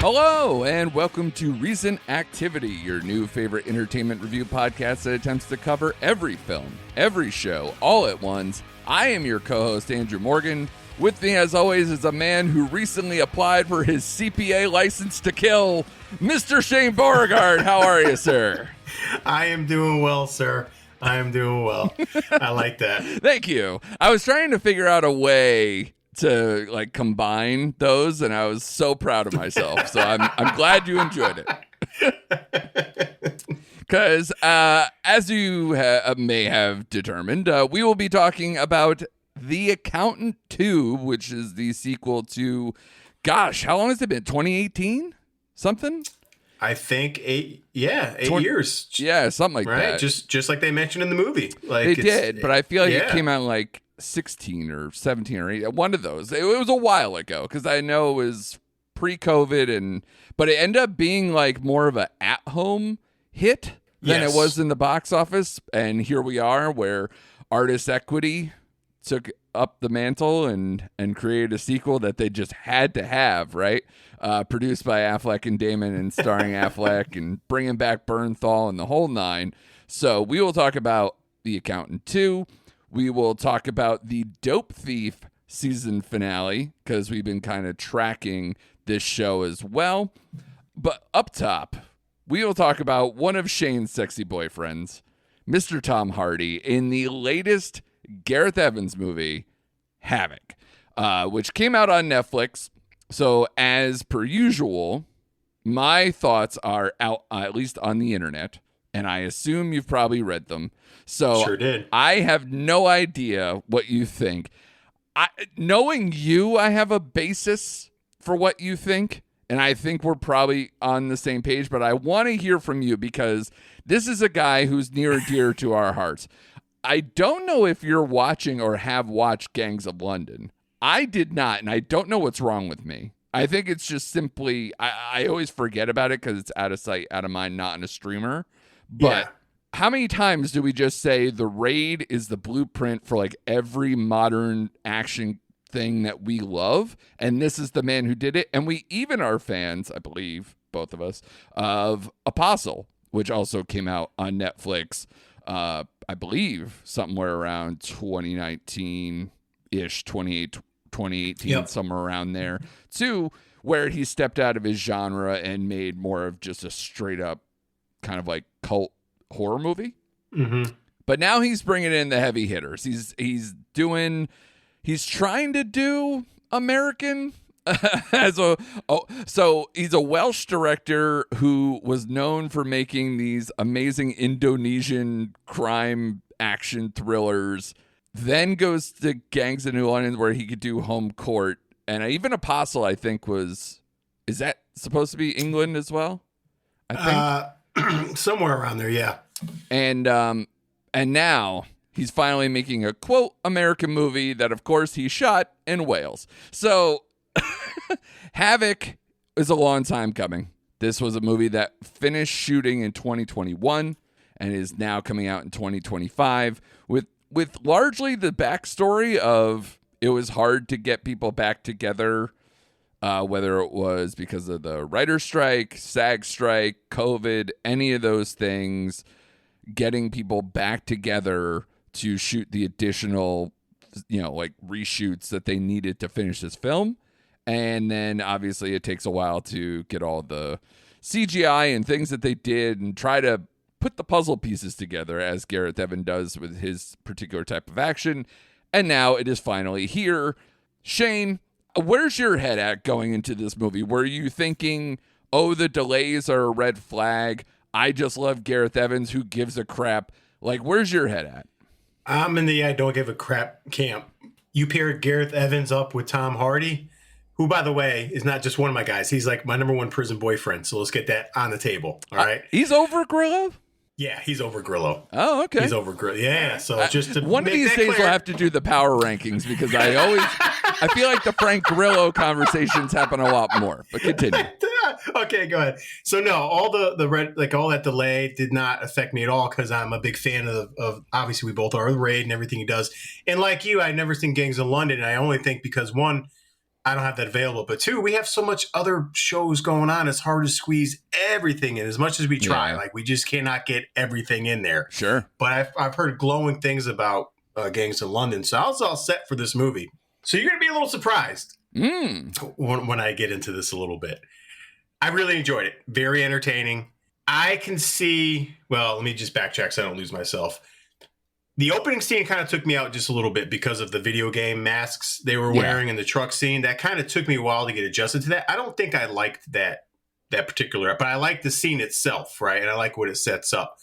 Hello, and welcome to Recent Activity, your new favorite entertainment review podcast that attempts to cover every film, every show, all at once. I am your co-host, Andrew Morgan. With me, as always, is a man who recently applied for his CPA license to kill, Mr. Shane Beauregard. How are you, sir? I am doing well, sir. I am doing well. I like that. Thank you. I was trying to figure out a way to combine those, and I was so proud of myself. So I'm glad you enjoyed it. Because as you may have determined, we will be talking about The Accountant 2, which is the sequel to, gosh, how long has it been? 2018? Something? I think 8 years. Yeah, something like that. Right? Just like they mentioned in the movie. They did, but I feel like it came out 16 or 17 or 8, one of those. It was a while ago, because I know it was pre-COVID, but it ended up being more of an at-home hit than it was in the box office. And here we are, where Artist Equity took up the mantle and created a sequel that they just had to have, right? Produced by Affleck and Damon and starring Affleck and bringing back Bernthal and the whole nine. So we will talk about The Accountant 2. We will talk about the Dope Thief season finale, because we've been kind of tracking this show as well. But up top, we will talk about one of Shane's sexy boyfriends, Mr. Tom Hardy, in the latest Gareth Evans movie, Havoc, which came out on Netflix. So as per usual, my thoughts are out at least on the internet, and I assume you've probably read them. So sure did. I have no idea what you think. Knowing you, I have a basis for what you think, and I think we're probably on the same page, but I want to hear from you, because this is a guy who's near and dear to our hearts. I don't know if you're watching or have watched Gangs of London. I did not, and I don't know what's wrong with me. I think it's just simply, I always forget about it because it's out of sight, out of mind, not in a streamer. But how many times do we just say The Raid is the blueprint for every modern action thing that we love, and this is the man who did it? And we even are fans, I believe, both of us, of Apostle, which also came out on Netflix, I believe, somewhere around 2019-ish, 2018, somewhere around there, too, where he stepped out of his genre and made more of just a straight-up kind of cult horror movie. Mm-hmm. But now he's bringing in the heavy hitters. He's trying to do American so he's a Welsh director who was known for making these amazing Indonesian crime action thrillers, then goes to Gangs of New London, where he could do Home Court, and even Apostle, I think, is that supposed to be England as well? I think somewhere around there, yeah. And now he's finally making a quote American movie that, of course, he shot in Wales. So Havoc is a long time coming. This was a movie that finished shooting in 2021 and is now coming out in 2025 with largely the backstory of it was hard to get people back together, whether it was because of the writer's strike, SAG strike, COVID, any of those things, getting people back together to shoot the additional, reshoots that they needed to finish this film. And then obviously it takes a while to get all the CGI and things that they did and try to put the puzzle pieces together, as Gareth Evans does with his particular type of action. And now it is finally here. Shane, where's your head at going into this movie? Were you thinking, oh, the delays are a red flag, I just love Gareth Evans, who gives a crap? Where's your head at? I'm in the I don't give a crap camp. You paired Gareth Evans up with Tom Hardy, who, by the way, is not just one of my guys. He's my number one prison boyfriend. So let's get that on the table. All right. He's over Grillo? Yeah, he's over Grillo. Oh, okay. He's over Grillo. Yeah. So just to one of these days we'll have to do the power rankings, because I feel like the Frank Grillo conversations happen a lot more. But continue. Okay, go ahead. So no, all the red, all that delay did not affect me at all, because I'm a big fan of obviously we both are, the Raid and everything he does. And like you, I'd never seen Gangs of London, and I only think because one, I don't have that available. But two, we have so much other shows going on. It's hard to squeeze everything in as much as we try. Yeah. Like we just cannot get everything in there. Sure. But I've heard glowing things about Gangs of London. So I was all set for this movie. So you're going to be a little surprised when I get into this a little bit. I really enjoyed it. Very entertaining. I can see, well, let me just backtrack so I don't lose myself. The opening scene kind of took me out just a little bit because of the video game masks they were wearing in the truck scene. That kind of took me a while to get adjusted to that. I don't think I liked that particular, but I like the scene itself, right? And I like what it sets up.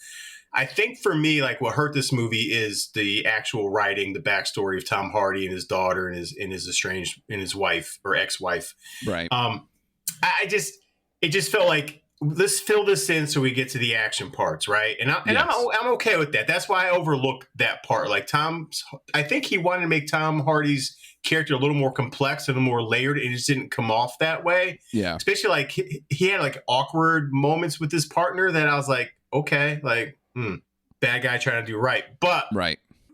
I think for me, like what hurt this movie is the actual writing, the backstory of Tom Hardy and his daughter and his wife or ex-wife. Right. It just felt like, let's fill this in so we get to the action parts, right? And I'm okay with that. That's why I overlooked that part. Like I think he wanted to make Tom Hardy's character a little more complex and more layered. It just didn't come off that way. Yeah. Especially like he had like awkward moments with his partner that I was like, okay, like, bad guy trying to do right. But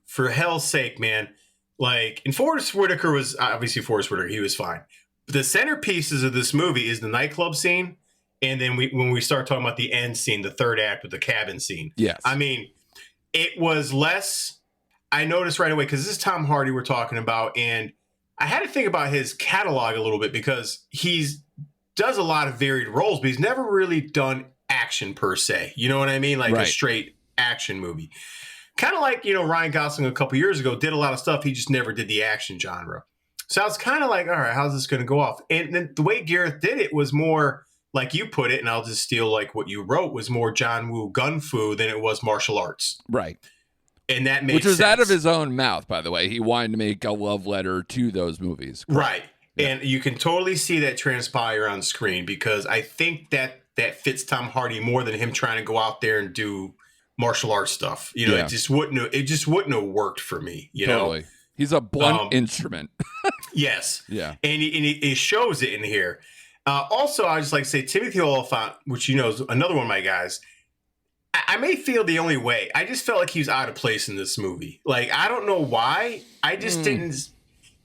for hell's sake, man, like, and Forrest Whitaker was obviously Forrest Whitaker. He was fine. But the centerpieces of this movie is the nightclub scene. And then when we start talking about the end scene, the third act with the cabin scene. Yes. I mean, it was less, I noticed right away, because this is Tom Hardy we're talking about. And I had to think about his catalog a little bit because does a lot of varied roles, but he's never really done action per se. You know what I mean? Like a straight action movie. Kind of like, Ryan Gosling a couple years ago did a lot of stuff. He just never did the action genre. So I was kind of like, all right, how's this going to go off? And then the way Gareth did it was more, like you put it, and I'll just steal like what you wrote, was more John Woo gun fu than it was martial arts. Right. And that makes Which was sense. out of his own mouth, by the way. He wanted to make a love letter to those movies. Right. Yeah. And you can totally see that transpire on screen because I think that fits Tom Hardy more than him trying to go out there and do martial arts stuff. It just wouldn't have worked for me. Totally. He's a blunt instrument. Yes. Yeah. And he shows it in here. Also, I just like to say Timothy Olyphant, which is another one of my guys. I may feel the only way. I just felt like he was out of place in this movie. Like, I don't know why. I just didn't.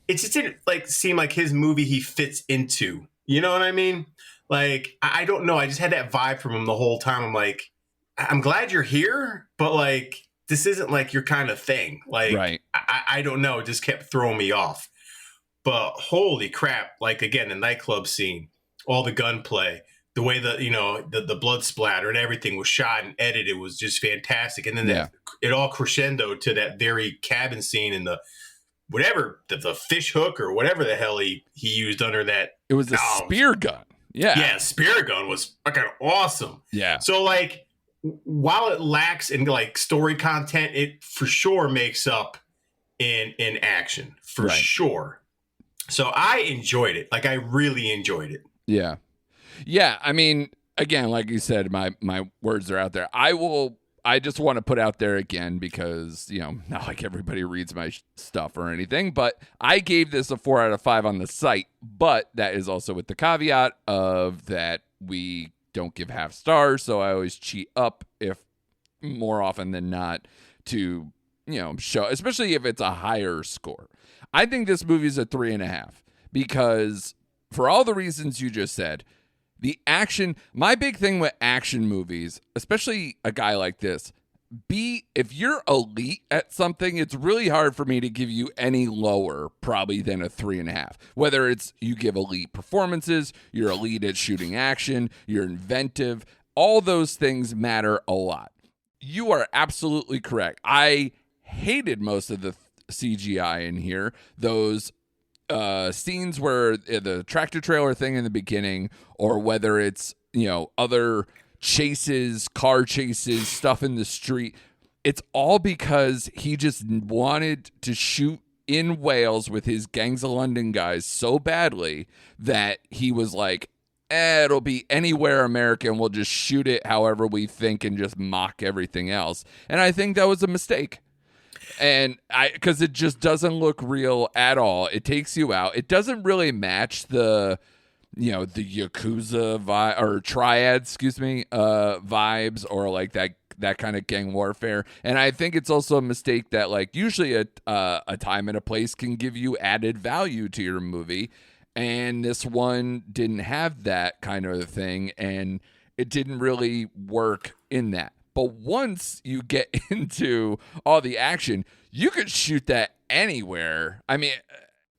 It just didn't like seem like his movie he fits into. You know what I mean? Like, I don't know. I just had that vibe from him the whole time. I'm like, I'm glad you're here, but like, this isn't like your kind of thing. Like, I don't know. It just kept throwing me off. But holy crap! Like again, the nightclub scene. All the gunplay, the way the blood splatter and everything was shot and edited was just fantastic. And then it all crescendoed to that very cabin scene and the fish hook or whatever the hell he used under that. It was a spear gun. Yeah. Yeah, spear gun was fucking awesome. Yeah. So like while it lacks in like story content, it for sure makes up in action. For sure. So I enjoyed it. Like I really enjoyed it. Yeah. Yeah. I mean, again, like you said, my words are out there. I just want to put out there again because, not like everybody reads my stuff or anything, but I gave this a 4 out of 5 on the site, but that is also with the caveat of that we don't give half stars. So I always cheat up if more often than not to, show, especially if it's a higher score. I think this movie's a 3.5 because for all the reasons you just said, the action, my big thing with action movies, especially a guy like this, if you're elite at something, it's really hard for me to give you any lower probably than a 3.5. Whether it's you give elite performances, you're elite at shooting action, you're inventive, all those things matter a lot. You are absolutely correct. I hated most of the CGI in here. Those scenes where the tractor trailer thing in the beginning, or whether it's other chases, car chases, stuff in the street, it's all because he just wanted to shoot in Wales with his Gangs of London guys so badly that he was like, it'll be anywhere American, we'll just shoot it however we think and just mock everything else. And I think that was a mistake. And because it just doesn't look real at all. It takes you out. It doesn't really match the Yakuza vibe or Triad, vibes, or like that kind of gang warfare. And I think it's also a mistake that like usually a time and a place can give you added value to your movie. And this one didn't have that kind of thing, and it didn't really work in that. But once you get into all the action, you could shoot that anywhere. I mean,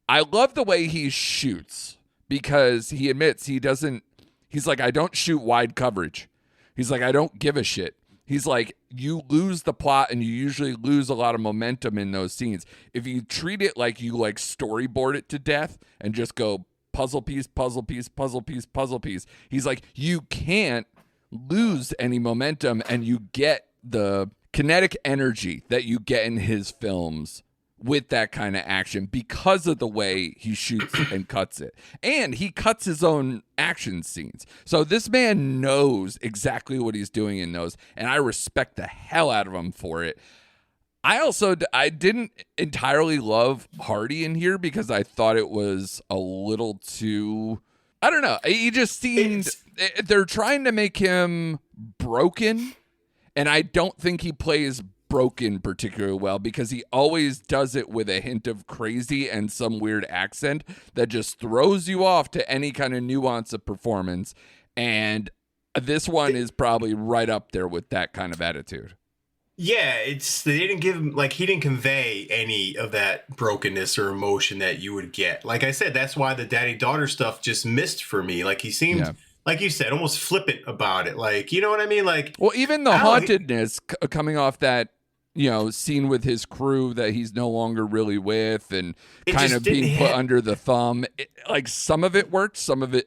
I love the way he shoots because he admits he's like, I don't shoot wide coverage. He's like, I don't give a shit. He's like, you lose the plot and you usually lose a lot of momentum in those scenes. If you treat it like you like storyboard it to death and just go puzzle piece, puzzle piece, puzzle piece, puzzle piece, he's like, you can't lose any momentum and you get the kinetic energy that you get in his films with that kind of action because of the way he shoots and cuts it. And he cuts his own action scenes. So this man knows exactly what he's doing in those, and I respect the hell out of him for it. I didn't entirely love Hardy in here because I thought it was a little too, I don't know. He just seemed, they're trying to make him broken, and I don't think he plays broken particularly well because he always does it with a hint of crazy and some weird accent that just throws you off to any kind of nuance of performance. And this one is probably right up there with that kind of attitude. Yeah, they didn't give him, like, he didn't convey any of that brokenness or emotion that you would get. Like I said, that's why the daddy-daughter stuff just missed for me. Like, he seemed, like you said, almost flippant about it. Like, you know what I mean? Like, well, even the hauntedness coming off that, scene with his crew that he's no longer really with and kind of being put under the thumb. Like, some of it worked,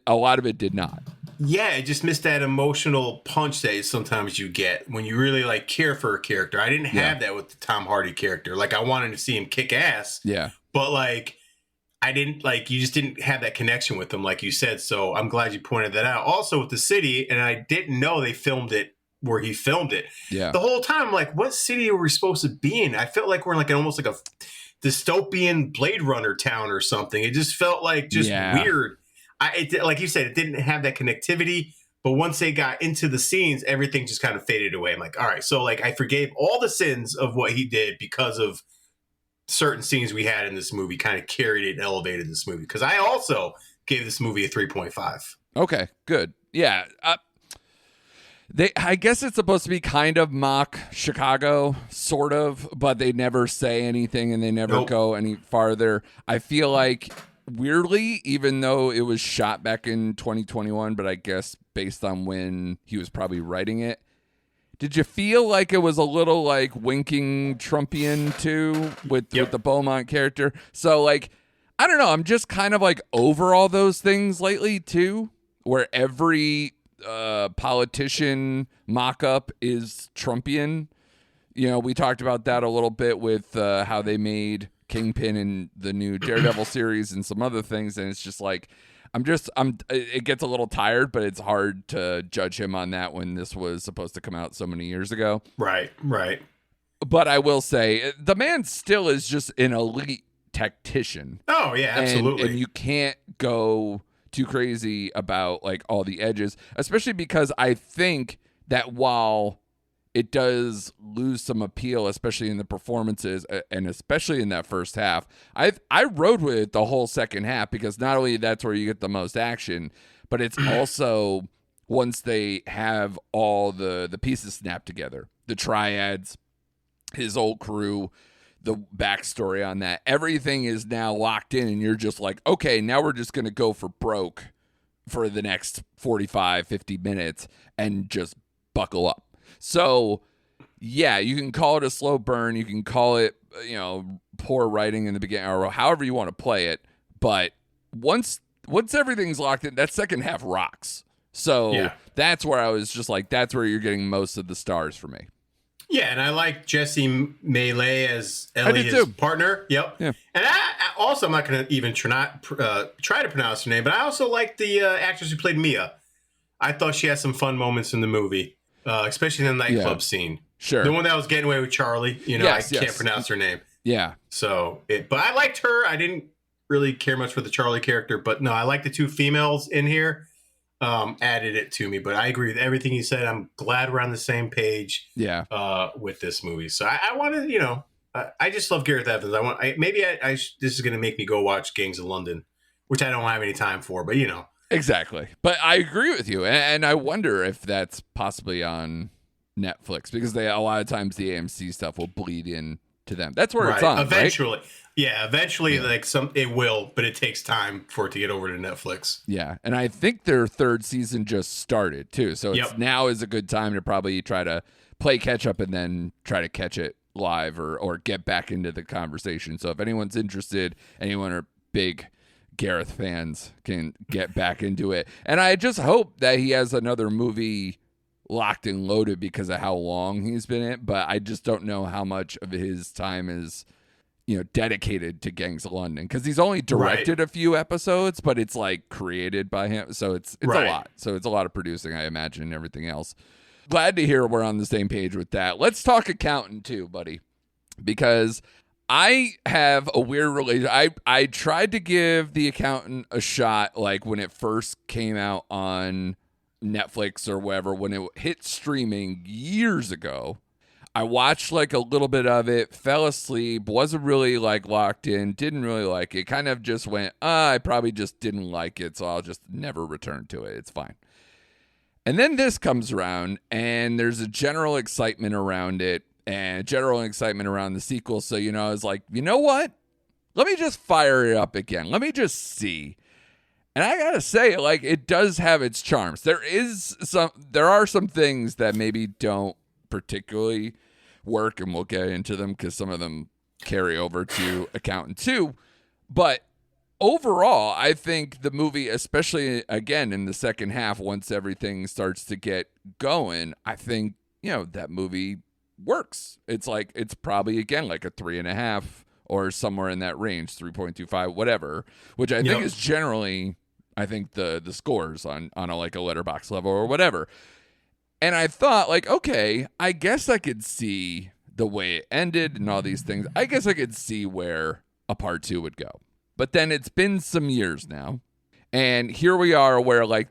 a lot of it did not. Yeah, it just missed that emotional punch that sometimes you get when you really like care for a character. I didn't have that with the Tom Hardy character. Like, I wanted to see him kick ass. Yeah. But like, I didn't like, you just didn't have that connection with him, like you said. So I'm glad you pointed that out. Also with the city, and I didn't know they filmed it where he filmed it. Yeah. The whole time, I'm like, what city are we supposed to be in? I felt like we're in like almost like a dystopian Blade Runner town or something. It just felt like just weird. Like you said, it didn't have that connectivity. But once they got into the scenes, everything just kind of faded away. I'm like, all right, so like I forgave all the sins of what he did because of certain scenes we had in this movie. Kind of carried it and elevated this movie. Because I also gave this movie a 3.5. Okay, good. Yeah. I guess it's supposed to be kind of mock Chicago, sort of, but they never say anything and they never go any farther. I feel like, weirdly, even though it was shot back in 2021, but I guess based on when he was probably writing it, did you feel like it was a little like winking Trumpian too with the Beaumont character? So like, I don't know. I'm just kind of like over all those things lately too, where every politician mock-up is Trumpian. We talked about that a little bit with how they made Kingpin in the new Daredevil series and some other things, and it's just like it gets a little tired, but it's hard to judge him on that when this was supposed to come out so many years ago. Right. But I will say the man still is just an elite tactician. Oh yeah, absolutely. And you can't go too crazy about like all the edges, especially because I think that while it does lose some appeal, especially in the performances and especially in that first half, I rode with it the whole second half because not only that's where you get the most action, but it's also once they have all the pieces snapped together, the triads, his old crew, the backstory on that, everything is now locked in and you're just like, okay, now we're just going to go for broke for the next 45, 50 minutes and just buckle up. So yeah, you can call it a slow burn. You can call it, poor writing in the beginning or however you want to play it. But once everything's locked in, that second half rocks. So that's where I was just like, that's where you're getting most of the stars for me. Yeah, and I like Jessie Melee as Ellie's partner. Yep. Yeah. And I also, I'm not going to even try to pronounce her name, but I also like the actress who played Mia. I thought she had some fun moments in the movie, especially in the nightclub scene. Sure. The one that was getting away with Charlie. I can't pronounce her name. Yeah. So, but I liked her. I didn't really care much for the Charlie character, but no, I like the two females in here. Added it to me, but I agree with everything you said. I'm glad we're on the same page. Yeah. With this movie, so I wanted, I just love Gareth Evans. This is going to make me go watch Gangs of London which I don't have any time for, but you know. Exactly. But I agree with you. And I wonder if that's possibly on Netflix, because a lot of times the AMC stuff will bleed in to them. That's where it's on, eventually. Right? Yeah, eventually, like it will, but it takes time for it to get over to Netflix. Yeah, and I think their third season just started too, so now is a good time to probably try to play catch up and then try to catch it live or get back into the conversation. So if anyone's interested, anyone are big Gareth fans can get back into it, and I just hope that he has another movie locked and loaded because of how long he's been in it. But I just don't know how much of his time is, dedicated to Gangs of London, because he's only directed a few episodes, but it's like created by him, so it's a lot. So it's a lot of producing, I imagine, and everything else. Glad to hear we're on the same page with that. Let's talk accountant too, buddy, because I have a weird relation. I tried to give The Accountant a shot, like when it first came out on Netflix or whatever, when it hit streaming years ago. I watched like a little bit of it, fell asleep, wasn't really like locked in, didn't really like it, kind of just went, I probably just didn't like it, so I'll just never return to it. It's fine. And then this comes around, and there's a general excitement around it, and general excitement around the sequel. So, I was like, you know what? Let me just fire it up again. Let me just see. And I gotta say, like, it does have its charms. There are some things that maybe don't particularly work, and we'll get into them because some of them carry over to Accountant 2. But overall, I think the movie, especially again in the second half, once everything starts to get going, I think, that movie works. It's probably, again, like a 3.5 or somewhere in that range, 3.25, whatever, which I think is generally, I think the scores on a Letterboxd level or whatever. And I thought, like, okay, I guess I could see the way it ended and all these things. I guess I could see where a part 2 would go. But then it's been some years now, and here we are where, like,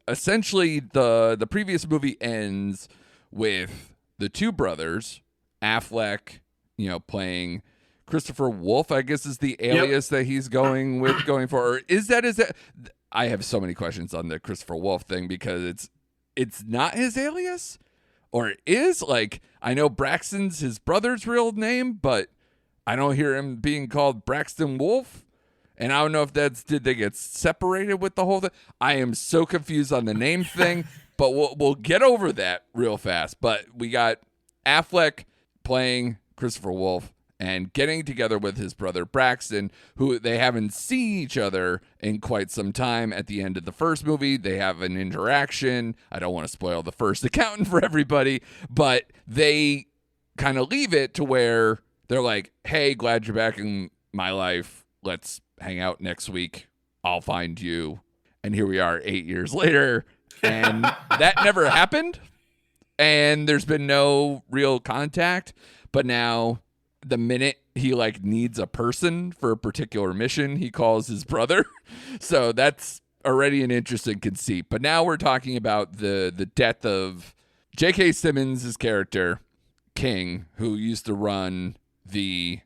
essentially the previous movie ends with the two brothers, Affleck, playing Christopher Wolf, I guess is the alias that he's going for. Or is that? I have so many questions on the Christopher Wolf thing, because it's not his alias, or it is. Like, I know Braxton's his brother's real name, but I don't hear him being called Braxton Wolf. And I don't know if did they get separated with the whole thing? I am so confused on the name thing, but we'll get over that real fast. But we got Affleck playing Christopher Wolf and getting together with his brother Braxton, who they haven't seen each other in quite some time. At the end of the first movie, they have an interaction. I don't want to spoil the first Accountant for everybody, but they kind of leave it to where they're like, hey, glad you're back in my life. Let's hang out next week. I'll find you. And here we are 8 years later, and that never happened. And there's been no real contact. But now, the minute he needs a person for a particular mission, he calls his brother. So that's already an interesting conceit. But now we're talking about the death of J.K. Simmons' character, King, who used to run the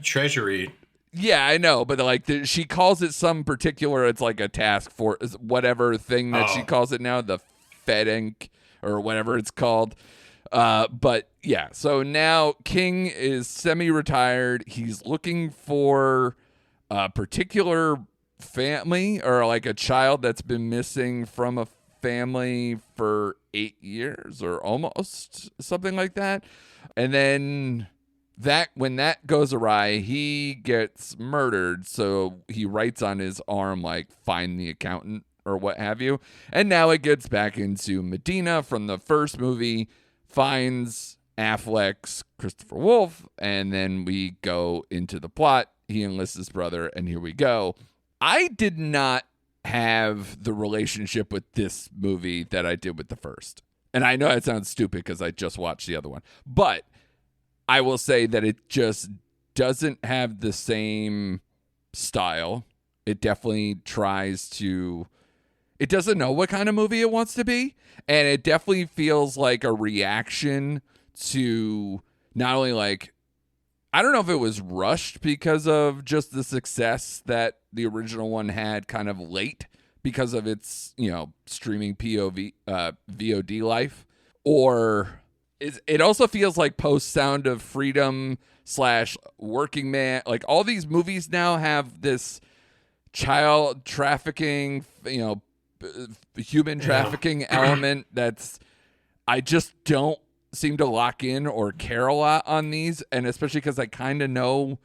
Treasury. Yeah, I know, but she calls it some particular, it's like a task force, whatever thing that she calls it now, the Fed Inc. or whatever it's called. But yeah, so now King is semi-retired. He's looking for a particular family, or like a child that's been missing from a family for 8 years or almost, something like that. And then when that goes awry, he gets murdered. So he writes on his arm, find the accountant or what have you. And now it gets back into Medina from the first movie, finds Affleck's Christopher Wolf, and then we go into the plot. He enlists his brother, and here we go. I did not have the relationship with this movie that I did with the first. And I know that sounds stupid because I just watched the other one. But I will say that it just doesn't have the same style. It definitely it doesn't know what kind of movie it wants to be. And it definitely feels like a reaction to not only I don't know if it was rushed because of just the success that the original one had kind of late because of its, streaming VOD life, or it also feels like post Sound of Freedom / Working Man, like all these movies now have this child trafficking, human trafficking element that's, I just don't seem to lock in or care a lot on these, and especially because I kind of know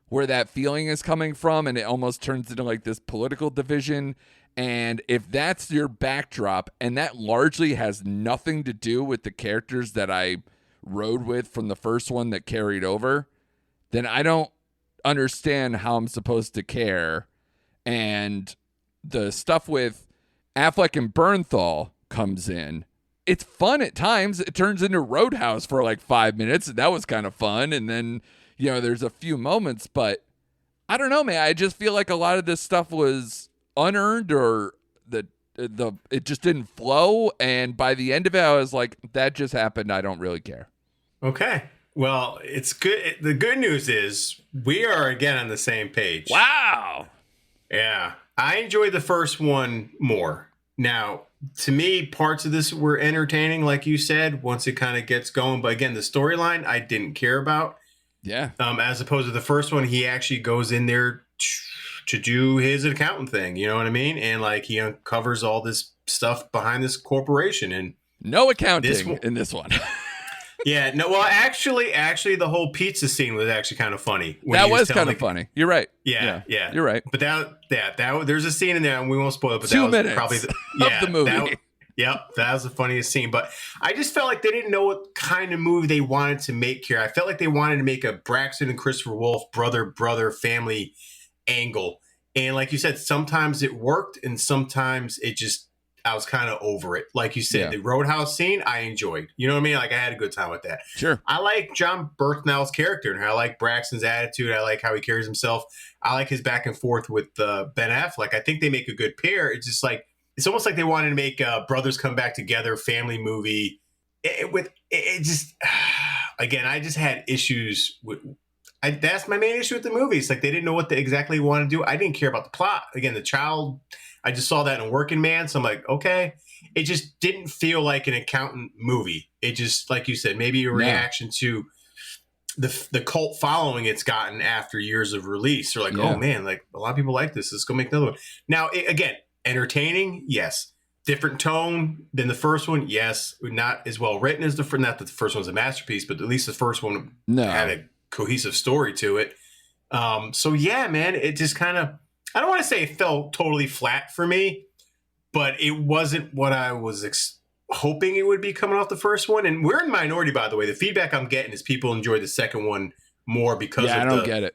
where that feeling is coming from, and it almost turns into like this political division. And if that's your backdrop, and that largely has nothing to do with the characters that I rode with from the first one that carried over, then I don't understand how I'm supposed to care. And the stuff with Affleck and Bernthal comes in. It's fun at times. It turns into Roadhouse for like 5 minutes, and that was kind of fun. And then, there's a few moments, but I don't know, man. I just feel like a lot of this stuff was unearned, or it just didn't flow. And by the end of it, I was like, that just happened. I don't really care. Okay. Well, it's good. The good news is we are again on the same page. Wow. Yeah. I enjoyed the first one more. Now, to me, parts of this were entertaining, like you said, once it kind of gets going. But again, the storyline I didn't care about. Yeah. As opposed to the first one, he actually goes in there to do his accountant thing. You know what I mean? And like he uncovers all this stuff behind this corporation. And no accounting in this one. Yeah, no. Well, actually, the whole pizza scene was actually kind of funny. That was kind of funny. You're right. Yeah, you're right. But that there's a scene in there, and we won't spoil it. But 2 that was minutes probably of the movie. That was the funniest scene. But I just felt like they didn't know what kind of movie they wanted to make here. I felt like they wanted to make a Braxton and Christopher Wolf brother family angle, and like you said, sometimes it worked, and sometimes it just. I was kind of over it. Like you said, the Roadhouse scene, I enjoyed. You know what I mean? Like, I had a good time with that. Sure. I like John Bernthal's character, and I like Braxton's attitude. I like how he carries himself. I like his back and forth with Ben Affleck. I think they make a good pair. It's just like, it's almost like they wanted to make brothers come back together, family movie. Again, I just had issues with. That's my main issue with the movie. It's like they didn't know what they exactly wanted to do. I didn't care about the plot. Again, the child. I just saw that in Working Man, so I'm like, okay. It just didn't feel like an accountant movie. It just, like you said, maybe a reaction to the cult following it's gotten after years of release. They're like, oh man, like a lot of people like this. Let's go make another one. Now, again, entertaining, yes. Different tone than the first one, yes. Not as well written as the first. Not that the first one's a masterpiece, but at least the first one had a cohesive story to it. So yeah, man, it just kind of. I don't want to say it fell totally flat for me, but it wasn't what I was hoping it would be coming off the first one. And we're in minority, by the way. The feedback I'm getting is people enjoy the second one more because I don't get it.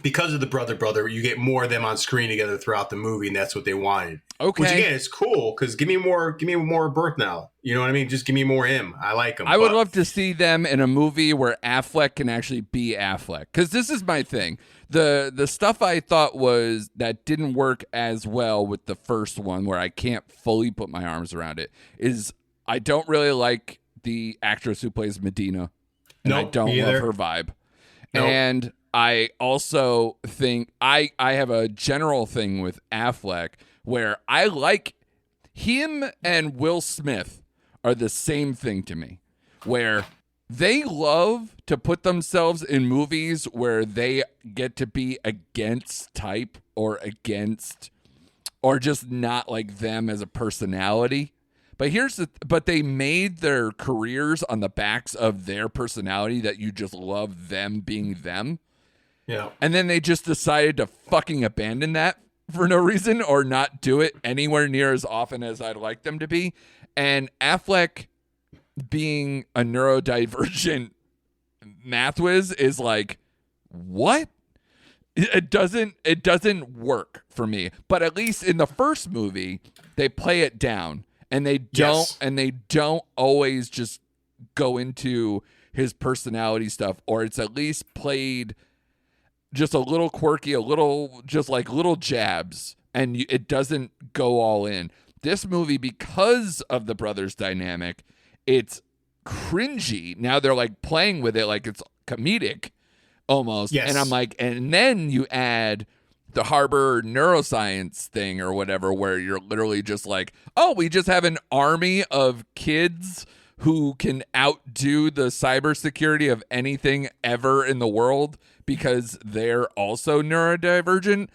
Because of the brother, you get more of them on screen together throughout the movie, and that's what they wanted. Okay. Which again, it's cool because give me more Birth now. You know what I mean? Just give me more him. I like him. I would love to see them in a movie where Affleck can actually be Affleck, because this is my thing. The stuff I thought was that didn't work as well with the first one, where I can't fully put my arms around it, is I don't really like the actress who plays Medina, and I don't love her vibe. Nope. And I also think I have a general thing with Affleck where I like him and Will Smith are the same thing to me, where they love to put themselves in movies where they get to be against type or just not like them as a personality. But they made their careers on the backs of their personality, that you just love them being them. Yeah. And then they just decided to fucking abandon that for no reason, or not do it anywhere near as often as I'd like them to be. And Affleck being a neurodivergent math whiz is like, what? It doesn't work for me. But at least in the first movie, they play it down, and they don't always just go into his personality stuff, or it's at least played just a little quirky, a little just like little jabs, and it doesn't go all in. This movie, because of the brothers dynamic, it's cringy. Now they're like playing with it like it's comedic, almost. Yes. And I'm like, and then you add the Harvard neuroscience thing or whatever, where you're literally just like, oh, we just have an army of kids who can outdo the cybersecurity of anything ever in the world because they're also neurodivergent.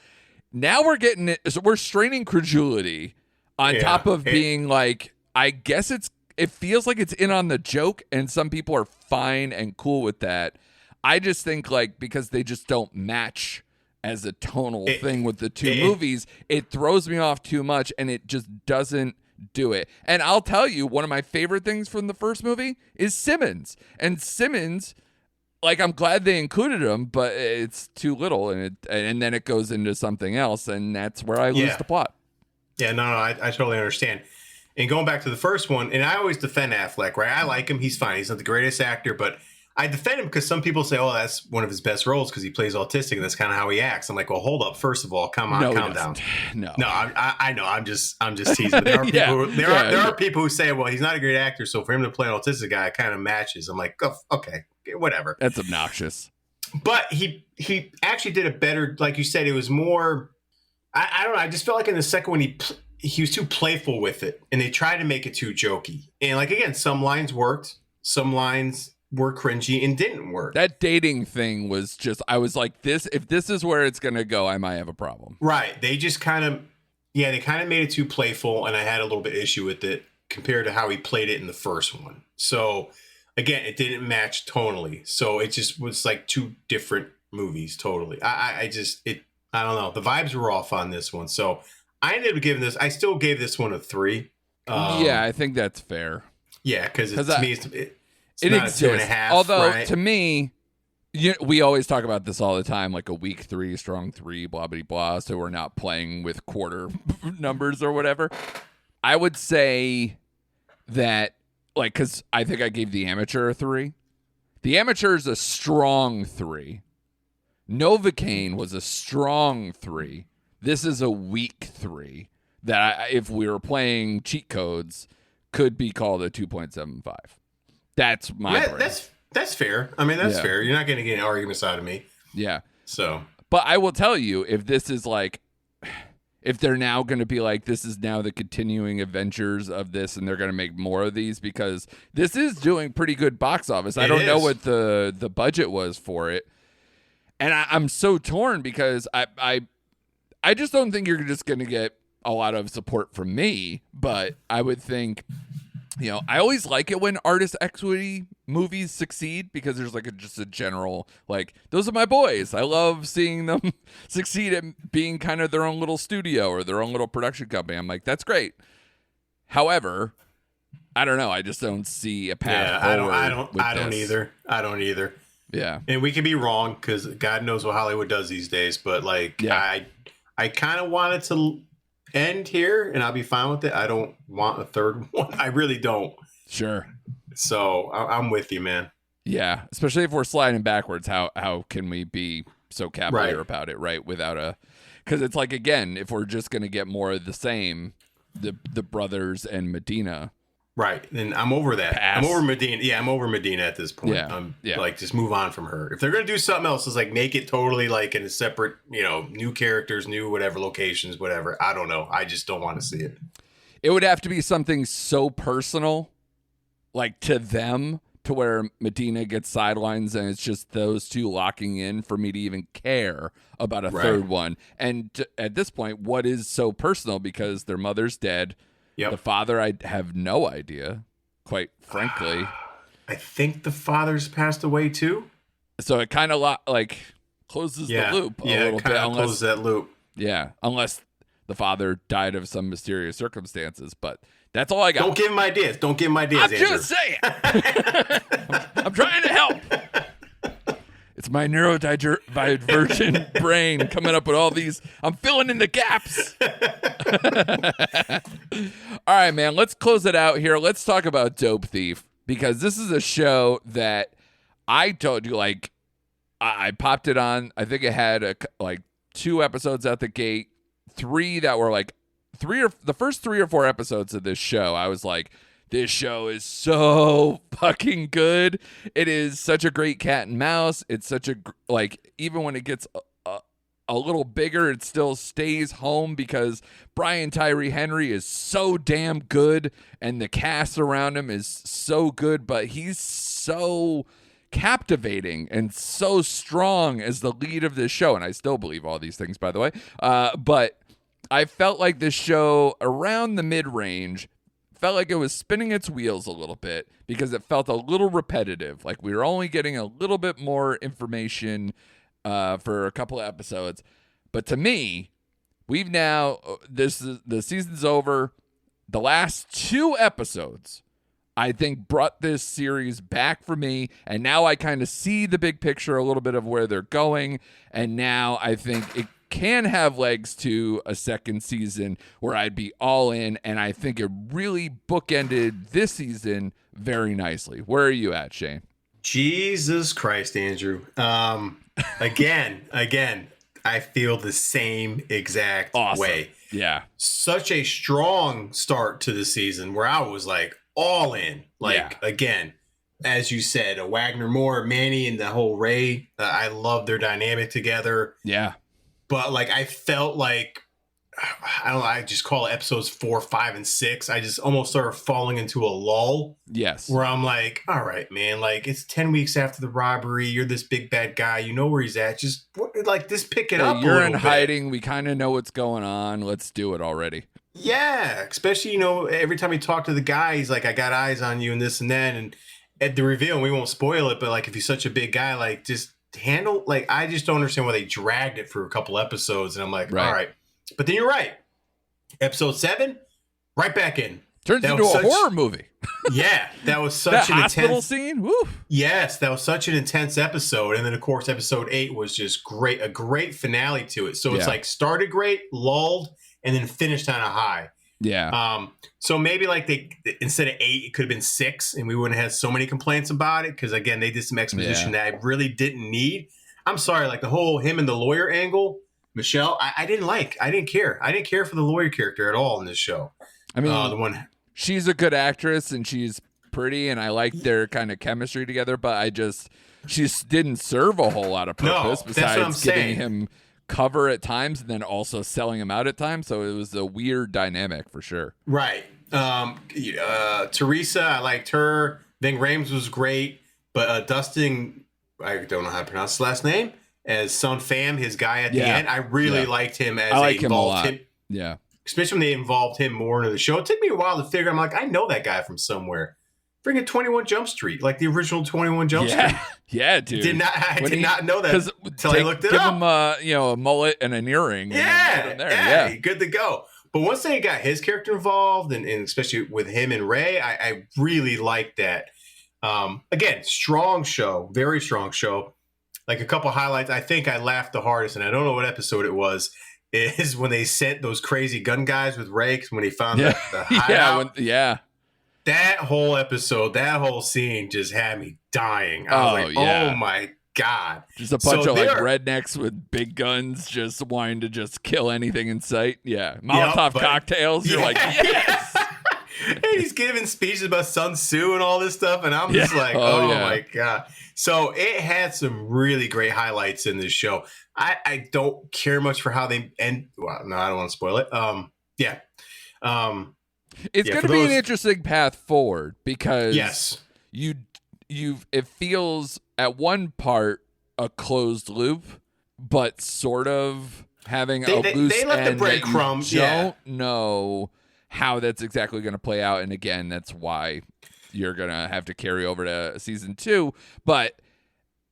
Now we're getting it. So we're straining credulity on top of being like, I guess it feels like it's in on the joke, and some people are fine and cool with that. I just think like because they just don't match as a tonal thing with the two movies, it throws me off too much, and it just doesn't do it. And I'll tell you, one of my favorite things from the first movie is Simmons. And Simmons, like, I'm glad they included him, but it's too little, and then it goes into something else, and that's where I lose the plot. Yeah, no, I totally understand. And going back to the first one, and I always defend Affleck, right? I like him. He's fine. He's not the greatest actor, but I defend him because some people say, oh, that's one of his best roles because he plays autistic and that's kind of how he acts. I'm like, well, hold up. First of all, calm down. No, I know. I'm just teasing. But there are people who say, well, he's not a great actor, so for him to play an autistic guy, it kind of matches. I'm like, oh, okay, whatever. That's obnoxious. But he actually did a better, like you said, it was more, I don't know. I just felt like in the second one, he was too playful with it, and they tried to make it too jokey. And like, again, some lines worked, some lines were cringy and didn't work. That dating thing was just, I was like, if this is where it's going to go, I might have a problem. Right. They just kind of made it too playful, and I had a little bit issue with it compared to how he played it in the first one. So again, it didn't match tonally. So it just was like two different movies totally. I don't know. The vibes were off on this one. So I ended up giving this, I still gave this one a 3. Yeah, I think that's fair. Yeah, because to me, it not exists. a 2.5. Although right? to me, we always talk about this all the time, like a weak 3, strong 3, blah, blah, blah. So we're not playing with quarter numbers or whatever. I would say that, like, because I think I gave The Amateur a 3. The Amateur is a strong 3. Novocaine was a strong 3. This is a weak 3 that if we were playing cheat codes could be called a 2.75. That's my brain. That's fair. I mean, that's fair. You're not going to get any arguments out of me. Yeah. So, but I will tell you, if this is like, if they're now going to be like, this is now the continuing adventures of this, and they're going to make more of these because this is doing pretty good box office. I don't know what the budget was for it, and I'm so torn because I just don't think you're just going to get a lot of support from me, but I would think. I always like it when artist equity movies succeed because there's like just a general, like, those are my boys. I love seeing them succeed at being kind of their own little studio or their own little production company. I'm like, that's great. However, I don't know. I just don't see a path forward. I don't either. Yeah. And we could be wrong because God knows what Hollywood does these days. But like, I kind of wanted to end here and I'll be fine with it. I don't want a third one. I really don't. Sure. So I'm with you, man. Yeah. Especially if we're sliding backwards, how can we be so cavalier about it, right? Without because it's like, again, if we're just going to get more of the same, the brothers and Medina. Right. And I'm over that. Pass. I'm over Medina. Yeah, I'm over Medina at this point. Like, just move on from her. If they're going to do something else, it's like make it totally like in a separate, new characters, new whatever locations, whatever. I don't know. I just don't want to see it. It would have to be something so personal, like to them, to where Medina gets sidelines and it's just those two locking in for me to even care about a third one. And at this point, what is so personal? Because their mother's dead. Yep. The father, I have no idea, quite frankly. I think the father's passed away too. So it kind of like closes the loop a little bit. Closes that loop. Yeah, unless the father died of some mysterious circumstances. But that's all I got. Don't give him ideas. I'm Andrew. Just saying. I'm trying to help. It's my neurodivergent brain coming up with all these. I'm filling in the gaps. All right, man. Let's close it out here. Let's talk about Dope Thief because this is a show that I told you, like, I popped it on. I think it had like 2 episodes at the gate, 3 that were like the first 3 or 4 episodes of this show. I was like, This show is so fucking good. It is such a great cat and mouse. It's such a, like, even when it gets a little bigger, it still stays home because Brian Tyree Henry is so damn good and the cast around him is so good, but he's so captivating and so strong as the lead of this show. And I still believe all these things, by the way. But I felt like this show around the mid-range felt like it was spinning its wheels a little bit because it felt a little repetitive. Like we were only getting a little bit more information for a couple of episodes. But to me, we've now, the season's over. The last 2 episodes, I think, brought this series back for me. And now I kind of see the big picture, a little bit of where they're going. And now I think it can have legs to a second season where I'd be all in. And I think it really bookended this season very nicely. Where are you at, Shane? Jesus Christ, Andrew. Again, I feel the same exact way. Yeah. Such a strong start to the season where I was like all in. Again, as you said, a Wagner Moore, Manny, and the whole Ray. I love their dynamic together. Yeah. But like I felt like, I don't know, I just call it episodes 4, 5, and 6. I just almost started falling into a lull. Yes. Where I'm like, all right, man, like it's 10 weeks after the robbery. You're this big bad guy. You know where he's at. Just like this, pick it up. You're in hiding. We kind of know what's going on. Let's do it already. Yeah. Especially, every time you talk to the guy, he's like, I got eyes on you and this and that. And at the reveal, we won't spoil it, but like if he's such a big guy, like just handle, like I just don't understand why they dragged it for a couple episodes. And I'm like, all right. But then you're right. Episode 7, right back in. Turns into a horror movie. Yeah, that was such an hospital intense scene. Woo. Yes, that was such an intense episode. And then, of course, episode 8 was just great, a great finale to it. So it's like started great, lulled, and then finished on a high. Yeah. So maybe like they instead of 8, it could have been 6, and we wouldn't have had so many complaints about it because again, they did some exposition that I really didn't need. I'm sorry, like the whole him and the lawyer angle. Michelle, I didn't like. I didn't care. I didn't care for the lawyer character at all in this show. I mean, she's a good actress and she's pretty, and I like their kind of chemistry together. But she didn't serve a whole lot of purpose besides giving him cover at times and then also selling him out at times. So it was a weird dynamic for sure. Right. Teresa, I liked her. Ving Rhames was great, but Dustin, I don't know how to pronounce his last name. As Son Pham, his guy at the end, I really liked him as I like him a lot. Yeah. Especially when they involved him more into the show. It took me a while to figure. I'm like, I know that guy from somewhere. Freaking 21 Jump Street, like the original 21 Jump Street. Yeah, dude. I did not know that until I looked it up. Give him a mullet and an earring. Yeah, good to go. But once they got his character involved, and especially with him and Ray, I really liked that. Again, strong show, very strong show. Like a couple highlights, I think I laughed the hardest, and I don't know what episode it was, is when they sent those crazy gun guys with rakes when he found the hideout. That whole episode, that whole scene just had me dying. I was oh my God. Just a bunch of rednecks with big guns just wanting to just kill anything in sight. Yeah. Molotov cocktails. You're like, yes. And he's giving speeches about Sun Tzu and all this stuff. And I'm just like, oh my God. So it had some really great highlights in this show. I don't care much for how they end. Well, no, I don't want to spoil it. It's going to be an interesting path forward because it feels at one part a closed loop, but sort of having a loose they let end the breadcrumbs. Don't know how that's exactly going to play out. And again, that's why you're going to have to carry over to season 2. But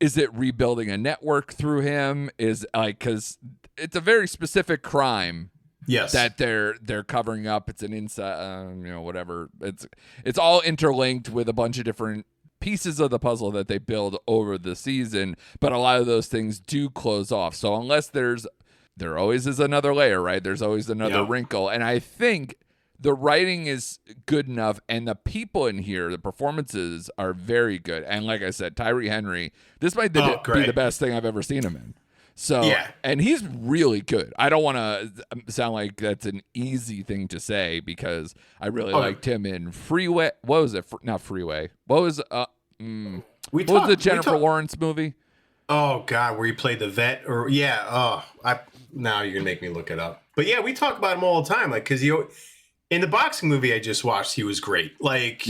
is it rebuilding a network through him? Is like, because it's a very specific crime. Yes, that they're covering up. It's an inside, whatever. It's all interlinked with a bunch of different pieces of the puzzle that they build over the season. But a lot of those things do close off. So unless there always is another layer, right? There's always another wrinkle. And I think the writing is good enough, and the people in here, the performances are very good. And like I said, Tyree Henry, this might be the best thing I've ever seen him in. So, Yeah. and he's really good. I don't want to sound like that's an easy thing to say because I really liked him in Freeway. What was it? Not Freeway. What was the Jennifer Lawrence movie? Oh God, where he played the vet, or now you're gonna make me look it up. But yeah, we talk about him all the time, like because in the boxing movie I just watched, he was great. Like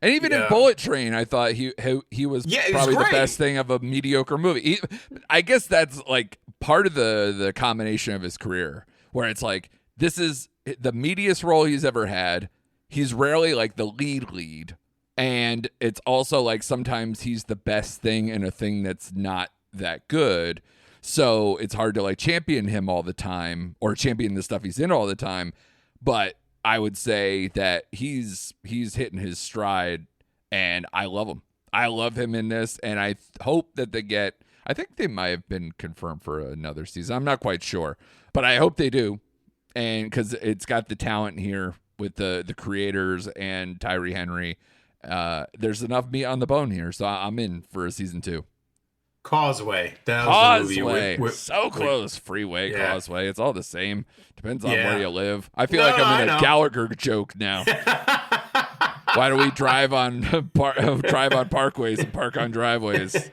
And even in Bullet Train, I thought he was probably the best thing of a mediocre movie. I guess that's like part of the combination of his career, where it's like this is the meatiest role he's ever had. He's rarely like the lead, and it's also like sometimes he's the best thing in a thing that's not that good. So it's hard to like champion him all the time or champion the stuff he's in all the time. But I would say that he's hitting his stride, and I love him. I love him in this, and I hope that they get. I think they might have been confirmed for another season. I'm not quite sure, but I hope they do, and because it's got the talent here with the creators and Tyree Henry, there's enough meat on the bone here, so I'm in for a season 2. Causeway. That was the movie. So close. Freeway, Causeway. It's all the same. Depends on where you live. I feel like I'm in a Gallagher joke now. Why do we drive on parkways and park on driveways?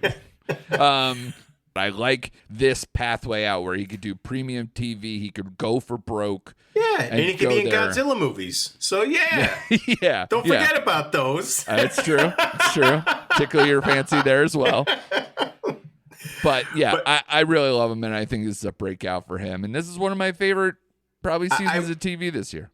I like this pathway out where he could do premium TV. He could go for broke. Yeah, and he could be in Godzilla movies. So yeah. Don't forget about those. It's true. It's true. Tickle your fancy there as well. But I really love him, and I think this is a breakout for him. And this is one of my favorite probably seasons of TV this year.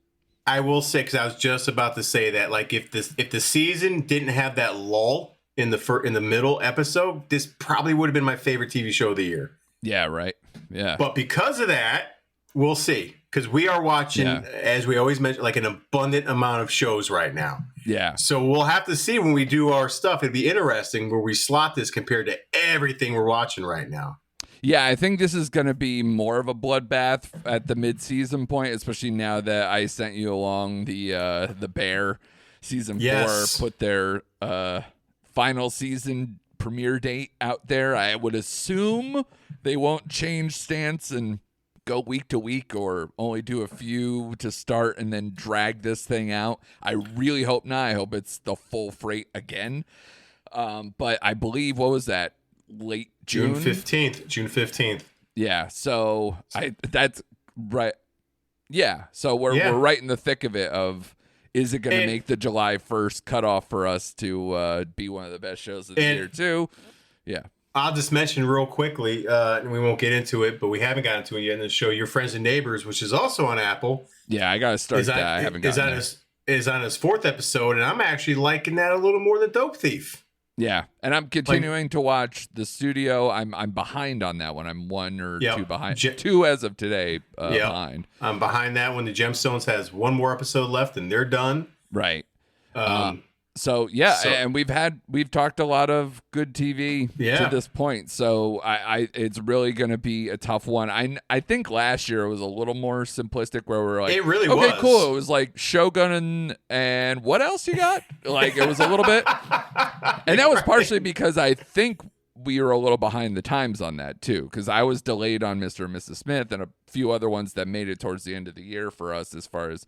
I will say, because I was just about to say that, like if the season didn't have that lull in the middle episode, this probably would have been my favorite TV show of the year. Yeah, right. Yeah. But because of that, we'll see. Because we are watching, as we always mention, like an abundant amount of shows right now. Yeah. So we'll have to see when we do our stuff. It'd be interesting where we slot this compared to everything we're watching right now. Yeah, I think this is going to be more of a bloodbath at the mid-season point, especially now that I sent you along the Bear season 4 put their final season premiere date out there. I would assume they won't change stance and go week to week or only do a few to start and then drag this thing out. I really hope not. I hope it's the full freight again. But I believe, what was that? Late June? June 15th. Yeah. So that's right. Yeah. So we're right in the thick of it of, is it going to make the July 1st cutoff for us to be one of the best shows of the year too? Yeah. I'll just mention real quickly, and we won't get into it, but we haven't gotten to it yet in the show, Your Friends and Neighbors, which is also on Apple. Yeah, I got to start that. I haven't gotten there. Is on his 4th episode, and I'm actually liking that a little more than Dope Thief. Yeah, and I'm continuing to watch The Studio. I'm behind on that one. I'm 1 or 2 behind. 2 as of today behind. I'm behind that one. The Gemstones has 1 more episode left, and they're done. Right. And we've talked a lot of good TV to this point. So I it's really going to be a tough one. I think last year it was a little more simplistic where we're like, it really was. Okay, cool. It was like Shogun and what else you got? Like it was a little bit, and that was partially because I think we were a little behind the times on that too, because I was delayed on Mr. and Mrs. Smith and a few other ones that made it towards the end of the year for us as far as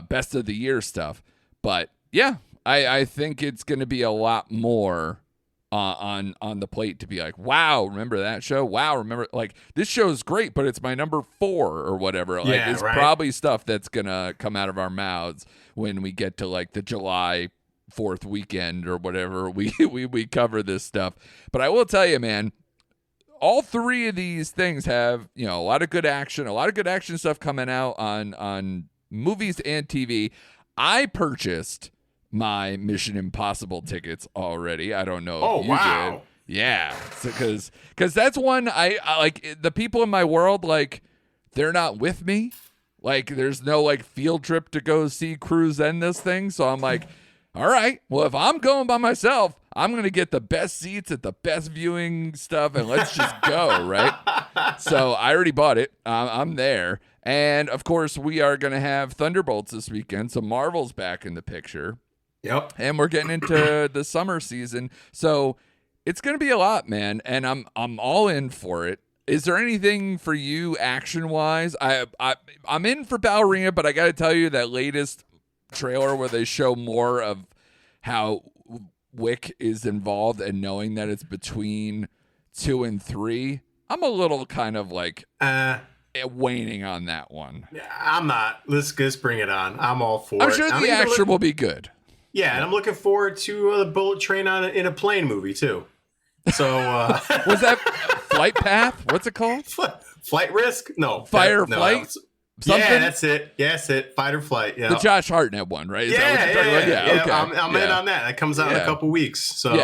best of the year stuff. But yeah. I think it's going to be a lot more on the plate to be like, wow, remember that show? Wow, remember, like, this show is great, but it's my number 4 or whatever. Like, it's probably stuff that's going to come out of our mouths when we get to, like, the July 4th weekend or whatever we cover this stuff. But I will tell you, man, all 3 of these things have, a lot of good action stuff coming out on movies and TV. I purchased my Mission Impossible tickets already. I don't know if you did. Yeah. Because that's one I like. The people in my world, like, they're not with me. Like, there's no, like, field trip to go see Cruise end this thing. So I'm like, all right, well, if I'm going by myself, I'm going to get the best seats at the best viewing stuff, and let's just go, right? So I already bought it. I'm there. And, of course, we are going to have Thunderbolts this weekend, so Marvel's back in the picture. Yep. And we're getting into the summer season. So it's going to be a lot, man, and I'm all in for it. Is there anything for you action-wise? I'm in for Ballerina, but I got to tell you that latest trailer where they show more of how Wick is involved and knowing that it's between 2 and 3, I'm a little kind of like waning on that one. I'm not. Let's bring it on. I'm all for it. I'm sure the action will be good. Yeah, and I'm looking forward to the Bullet Train in a plane movie too. So was that Flight Path? What's it called? Flight Risk? No. Fire no, Flight? Something? Yeah, that's it. Yes, it. Fight or Flight. Yeah. The Josh Hartnett one, right? Is that what you're talking about? Yeah. Okay. I'm in on that. That comes out in a couple weeks. So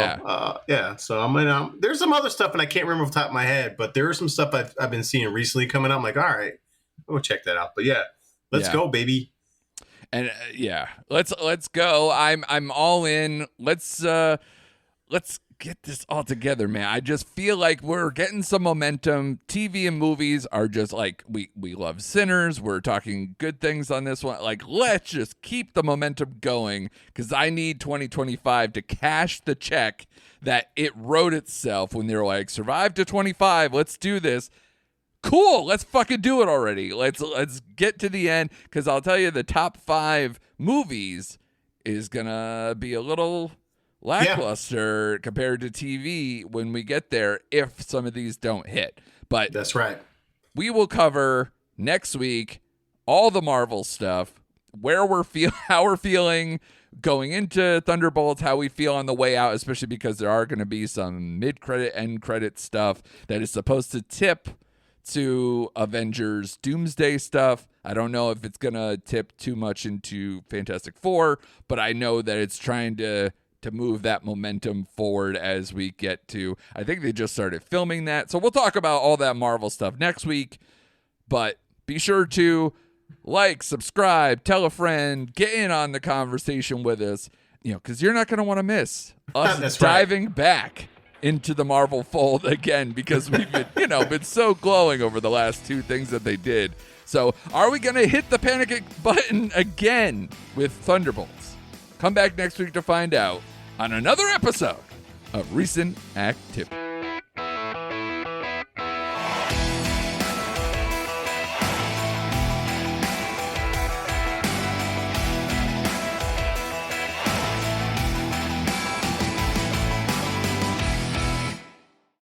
So I'm in. There's some other stuff, and I can't remember off the top of my head, but there is some stuff I've been seeing recently coming out. I'm like, all right, we'll check that out. But let's go, baby. And let's go. I'm all in. Let's get this all together, man. I just feel like we're getting some momentum. TV and movies are just like, we love Sinners. We're talking good things on this one. Like, let's just keep the momentum going, because I need 2025 to cash the check that it wrote itself when they were like, survive to 25. Let's do this. Cool. Let's fucking do it already. Let's get to the end, because I'll tell you, the top 5 movies is gonna be a little lackluster compared to TV when we get there, if some of these don't hit. But that's right. We will cover next week all the Marvel stuff, how we're feeling going into Thunderbolts, how we feel on the way out, especially because there are going to be some mid-credit, end-credit stuff that is supposed to tip to Avengers Doomsday stuff. I don't know if it's going to tip too much into Fantastic Four, but I know that it's trying to move that momentum forward as we get to, I think they just started filming that. So we'll talk about all that Marvel stuff next week, but be sure to like, subscribe, tell a friend, get in on the conversation with us, because you're not going to want to miss us diving back into the Marvel fold again, because we've been, been so glowing over the last 2 things that they did. So are we going to hit the panic button again with Thunderbolts? Come back next week to find out on another episode of Recent Activity.